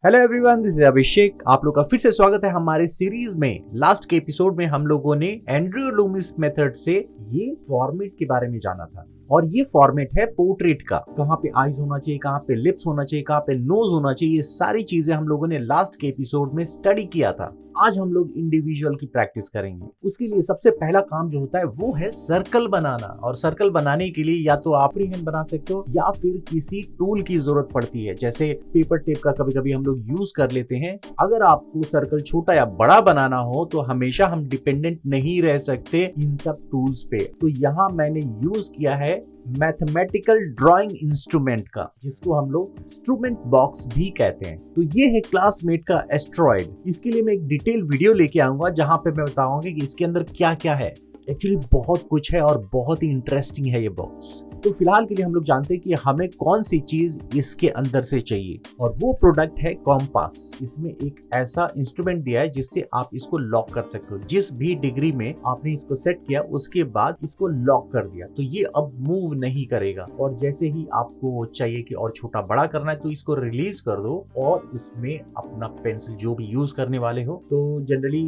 Hello everyone, this is अभिषेक। आप लोग का फिर से स्वागत है हमारे सीरीज में। लास्ट के एपिसोड में हम लोगों ने एंड्रयू लूमिस मेथड से ये फॉर्मेट के बारे में जाना था और ये फॉर्मेट है पोर्ट्रेट का। कहाँ पे आईज होना चाहिए, कहाँ पे लिप्स होना चाहिए, कहाँ पे नोज होना चाहिए, ये सारी चीजें हम लोगों ने लास्ट के एपिसोड में स्टडी किया था। आज हम लोग इंडिविजुअल की प्रैक्टिस करेंगे। उसके लिए सबसे पहला काम जो होता है वो है सर्कल बनाना। और सर्कल बनाने के लिए या तो आप फ्री हैंड बना सकते हो या फिर किसी टूल की जरूरत पड़ती है, जैसे पेपर टेप का कभी कभी हम लोग यूज कर लेते हैं। अगर आपको सर्कल छोटा या बड़ा बनाना हो तो हमेशा हम डिपेंडेंट नहीं रह सकते इन सब टूल्स पे। तो यहाँ मैंने यूज किया है मैथमेटिकल ड्राइंग इंस्ट्रूमेंट का, जिसको हम लोग इंस्ट्रूमेंट बॉक्स भी कहते हैं। तो ये है क्लासमेट का एस्ट्रॉयड। इसके लिए मैं एक डिटेल वीडियो लेके आऊंगा जहां पे मैं बताऊंगा कि इसके अंदर क्या क्या है। एक्चुअली बहुत कुछ है और बहुत ही इंटरेस्टिंग है ये बॉक्स। तो फिलहाल के लिए हम लोग जानते हैं कि हमें कौन सी चीज इसके अंदर से चाहिए, और वो प्रोडक्ट है कॉम्पास। इसमें एक ऐसा इंस्ट्रूमेंट दिया है जिससे आप इसको लॉक कर सकते हो। जिस भी डिग्री में आपने इसको सेट किया उसके बाद इसको लॉक कर दिया तो ये अब मूव नहीं करेगा। और जैसे ही आपको चाहिए कि और छोटा बड़ा करना है तो इसको रिलीज कर दो और इसमें अपना पेंसिल जो भी यूज करने वाले हो। तो जनरली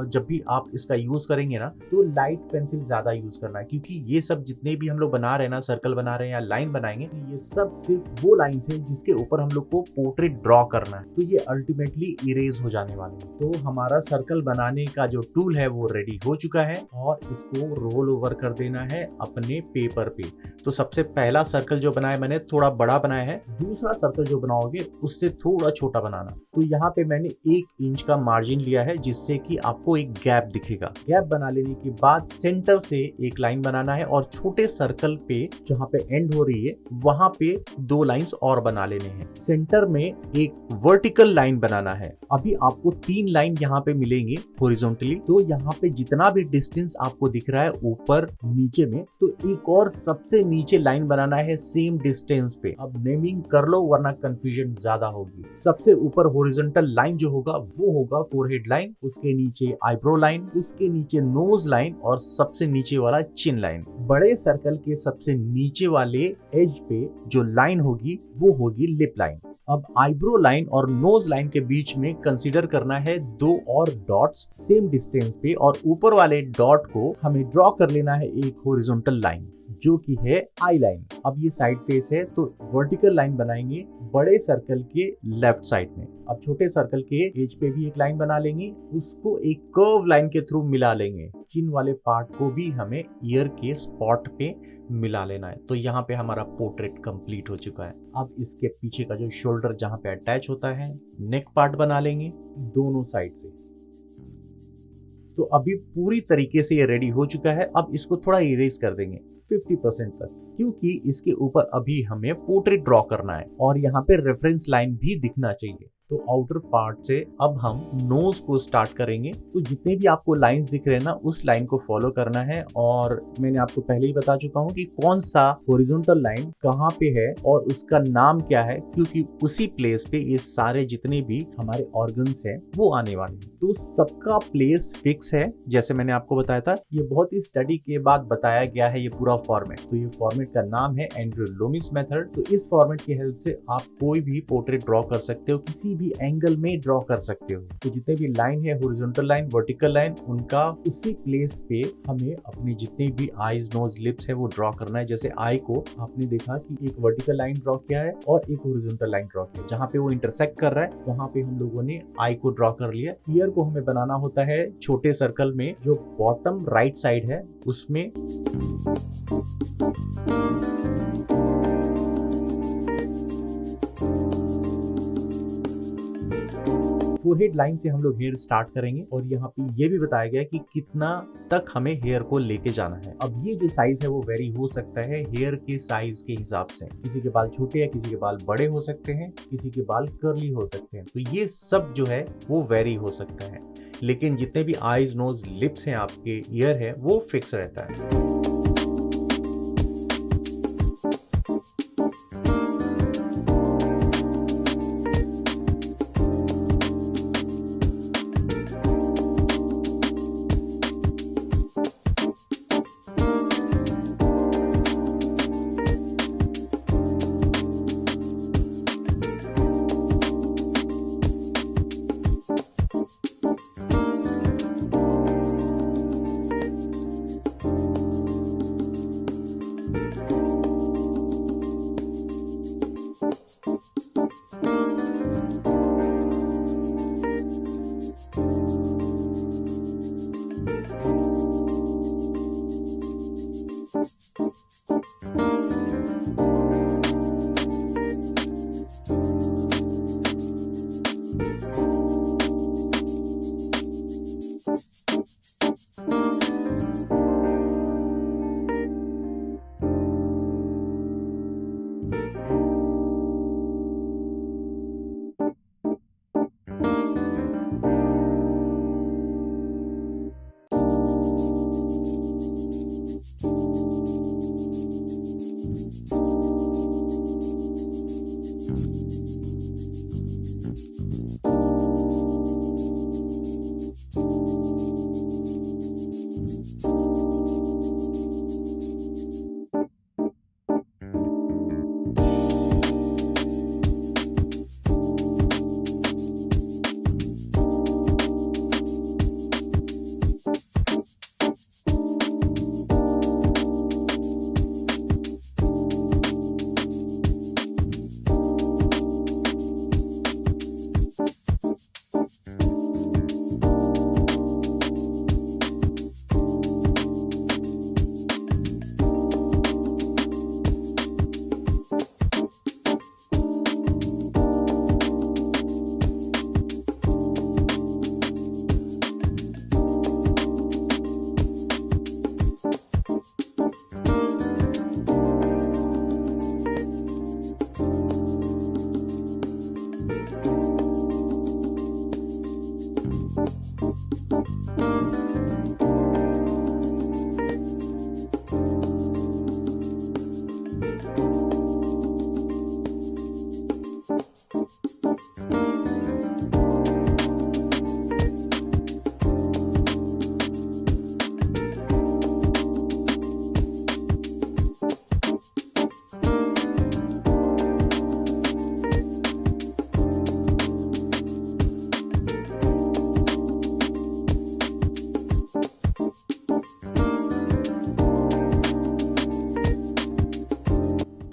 जब भी आप इसका यूज करेंगे ना तो लाइट पेंसिल ज्यादा यूज करना है, क्योंकि ये सब जितने भी हम लोग बना रहे हैं ना, सर्कल बना रहे हैं या लाइन बनाएंगे, ये सब सिर्फ वो लाइंस हैं जिसके ऊपर हम लोग को पोर्ट्रेट ड्रॉ करना है। तो ये अल्टीमेटली इरेज हो जाने वाले हैं। तो हमारा सर्कल बनाने का जो टूल है वो रेडी हो चुका है और इसको रोल ओवर कर देना है अपने पेपर पे। तो सबसे पहला सर्कल जो बनाया मैंने थोड़ा बड़ा बनाया है। दूसरा सर्कल जो बनाओगे उससे थोड़ा छोटा बनाना। तो यहाँ पे मैंने 1 इंच का मार्जिन लिया है जिससे कि आपको एक गैप दिखेगा। गैप बना लेने के बाद सेंटर से एक लाइन बनाना है और छोटे सर्कल पे जहाँ पे एंड हो रही है वहां पे 2 लाइंस और बना लेने हैं। सेंटर में एक वर्टिकल लाइन बनाना है। अभी आपको 3 लाइन यहाँ पे मिलेंगे हॉरिजॉन्टली। तो यहाँ पे जितना भी डिस्टेंस आपको दिख रहा है ऊपर नीचे में, तो एक और सबसे नीचे लाइन बनाना है सेम डिस्टेंस पे। अब नेमिंग कर लो वरना कंफ्यूजन ज्यादा होगी। सबसे ऊपर हॉरिजॉन्टल लाइन जो होगा वो होगा फोरहेड लाइन, उसके नीचे आईब्रो लाइन, उसके नीचे नोज लाइन और सबसे नीचे वाला चिन लाइन। बड़े सर्कल के सबसे नीचे वाले एज पे जो लाइन होगी वो होगी लिप लाइन। अब आईब्रो लाइन और नोज लाइन के बीच में कंसीडर करना है 2 और डॉट्स सेम डिस्टेंस पे, और ऊपर वाले डॉट को हमें ड्रॉ कर लेना है एक हॉरिजॉन्टल लाइन जो कि है आई लाइन। अब ये साइड फेस है तो वर्टिकल लाइन बनाएंगे बड़े सर्कल के लेफ्ट साइड में। अब छोटे सर्कल के एज पे भी एक लाइन बना लेंगे, उसको एक कर्व लाइन के थ्रू मिला लेंगे। चिन वाले पार्ट को भी हमें ईयर के स्पॉट पे मिला लेना है। तो यहाँ पे हमारा पोर्ट्रेट कंप्लीट हो चुका है। अब इसके पीछे का जो शोल्डर जहाँ पे अटैच होता है, नेक पार्ट बना लेंगे दोनों साइड से। तो अभी पूरी तरीके से ये रेडी हो चुका है। अब इसको थोड़ा इरेज कर देंगे 50% तक, क्योंकि इसके ऊपर अभी हमें पोर्ट्रेट ड्रॉ करना है और यहाँ पे रेफरेंस लाइन भी दिखना चाहिए। तो आउटर पार्ट से अब हम नोज को स्टार्ट करेंगे। तो जितने भी आपको लाइंस दिख रहे हैं ना, उस लाइन को फॉलो करना है। और मैंने आपको पहले ही बता चुका हूँ कि कौन सा हॉरिजॉन्टल लाइन कहाँ पे है और उसका नाम क्या है, क्योंकि उसी प्लेस पे ये सारे जितने भी हमारे ऑर्गन्स हैं वो आने वाले हैं। तो सबका प्लेस फिक्स है। जैसे मैंने आपको बताया था, ये बहुत ही स्टडी के बाद बताया गया है ये पूरा फॉर्मेट। तो ये फॉर्मेट का नाम है एंड्रयू लूमिस मेथड। तो इस फॉर्मेट की हेल्प से आप कोई भी पोर्ट्रेट ड्रॉ कर सकते हो, किसी भी एंगल में ड्रॉ कर सकते हो। तो जितने भी लाइन है, हॉरिजॉन्टल लाइन, वर्टिकल लाइन, उनका उसी प्लेस पे हमें अपने जितने भी आईज, नोज, लिप्स है वो ड्रॉ करना है। जैसे आई को आपने देखा कि एक वर्टिकल लाइन ड्रॉ किया है और एक हॉरिजॉन्टल लाइन ड्रॉ किया। जहाँ पे वो इंटरसेक्ट कर रहा है वहां पे हम लोगों ने आई को ड्रॉ कर लिया। ईयर को हमें बनाना होता है छोटे सर्कल में जो बॉटम राइट साइड है उसमें। फोरहेड लाइन से हम लोग हेयर स्टार्ट करेंगे और यहाँ पे ये भी बताया गया है कि कितना तक हमें हेयर को लेके जाना है। अब ये जो साइज है वो वेरी हो सकता है हेयर के साइज के हिसाब से। किसी के बाल छोटे या किसी के बाल बड़े हो सकते हैं, किसी के बाल कर्ली हो सकते हैं। तो ये सब जो है वो वेरी हो सकता है, लेकिन जितने भी आईज, नोज, लिप्स हैं, आपके ईयर है, वो फिक्स रहता है।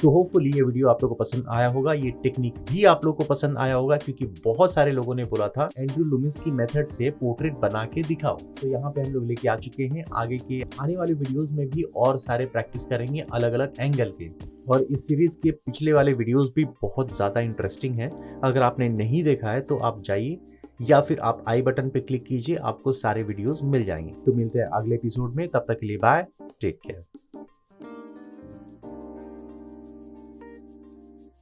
तो होपफुली ये वीडियो आप लोगों को पसंद आया होगा, ये टेक्निक भी आप लोगों को पसंद आया होगा, क्योंकि बहुत सारे लोगों ने बोला था एंड्रयू लूमिस की मेथड से पोर्ट्रेट बना के दिखाओ। तो यहाँ पे हम लोग लेके आ चुके हैं। आगे के आने वाले वीडियोस में भी और सारे प्रैक्टिस करेंगे अलग अलग एंगल के। और इस सीरीज के पिछले वाले वीडियोस भी बहुत ज्यादा इंटरेस्टिंग है। अगर आपने नहीं देखा है तो आप जाइए या फिर आप आई बटन पे क्लिक कीजिए, आपको सारे वीडियोस मिल जाएंगे। तो मिलते हैं अगले एपिसोड में, तब तक के लिए बाय, टेक केयर।